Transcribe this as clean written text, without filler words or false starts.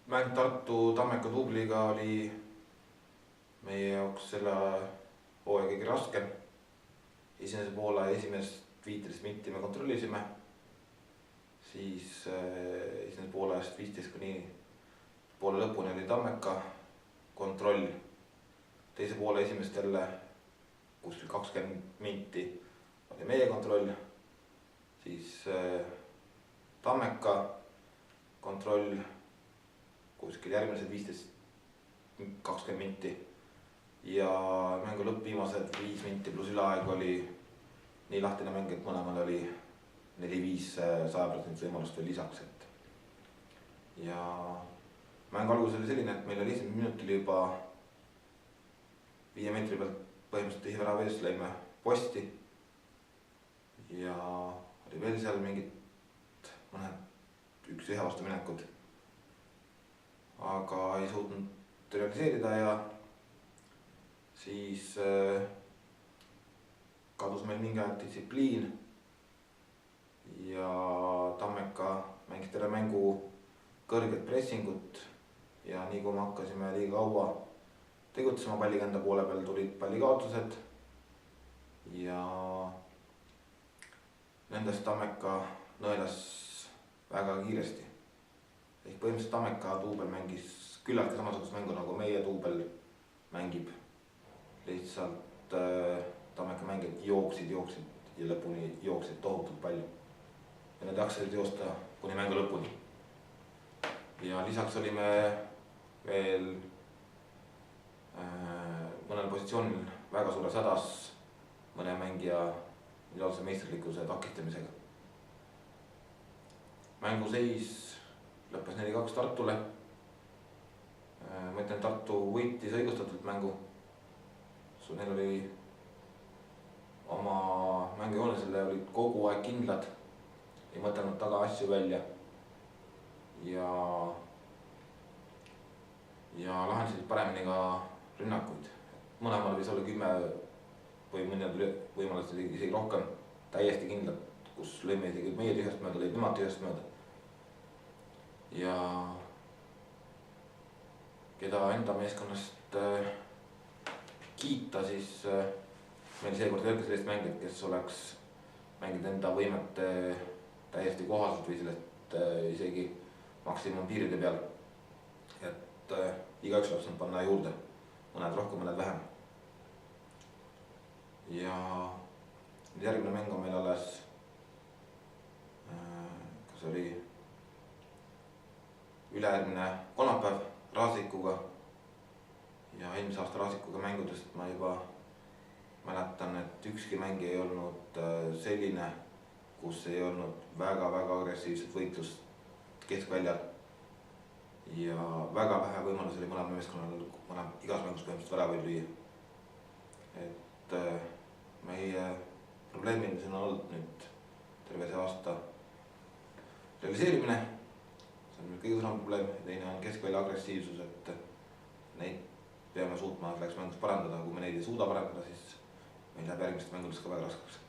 Mäng Tartu Tammeka duubliga oli meie jaoks selle hooaja kõige raskem. Esimese poole esimest 15 minutit me kontrollisime, siis esimese poolest 15 kuni poole lõpuni oli Tammeka kontroll. Teise poole esimest jälle kuskil 20 minutit oli meie kontroll, siis Tammeka kontroll kuskil järgmised 15-20 minutit ja mängu lõpp viimased 5 minutit pluss üleaeg oli nii lahtine mäng, et mõlemal oli 4-5-100% võimalust veel lisaks. Ja mäng algus oli selline, et meil oli 1 minutil juba 5 meetri pealt põhimõtteliselt tühi värav ees, lõime posti ja oli veel seal mingid mõned 1-1 vastu minekud, aga ei suutnud realiseerida ja siis kadus meil mingi aeg distsipliin ja Tammeka mängis terve mängu kõrget pressingut ja nii kui me hakkasime liiga kaua tegutsema palliga enda poole peal, tulid pallikaotused ja nendest Tammeka nõelas väga kiiresti. Ehk põhimõtteliselt Tammeka duubel mängis küllaltki samasugust mängu nagu meie duubel mängib. Lihtsalt Tammeka mängijad jooksid ja lõpuni jooksid tohutult palju. Ja nad jaksasid joosta kuni mängu lõpuni. Ja lisaks olime veel mõnel positsioonil väga suures hädas mõne mängija ideaalse meistrilikkuse takistamisega. Mängu seis lõppes 4-2 Tartule. Ma ütlen, Tartu võitis õigustatult mängu. Neil oli oma mängujoonesele olid kogu aeg kindlad, ei mõtelnud taga asju välja ja lahendasid paremini ka rünnakuid. Mõlemal võis olla 10 või mõned võimalused isegi rohkem täiesti kindlad, kus lõime isegi meie tühjast mööda, lõid nemad tühjast mööda. Ja keda enda meeskonnast kiita, siis meil seekord ei ole sellist mängijat, kes oleks mänginud enda võimete täiesti kohaselt või sellest isegi maksimum piiride peal. Et igaüks oleks panna juurde, mõned rohkem, mõned vähem. Ja järgmine mäng on meil alles, kas oli ülejärgmine kolmapäev Raasikuga ja eelmise aasta Raasikuga mängudest ma juba mäletan, et ükski mäng ei olnud selline, kus ei olnud väga-väga agressiivset võitlust keskväljal ja väga vähe võimalus oli mõlema meeskonnal igas mängus põhimõtteliselt väravaid lüüa. Et meie probleemides on olnud nüüd terve see aasta realiseerimine, see on kõige suurem probleem ja teine on keskvälja agressiivsus, et neid peame suutma selleks mängus parandada, kui me neid ei suuda parandada, siis meil läheb järgmist mängudest ka väga raskeks.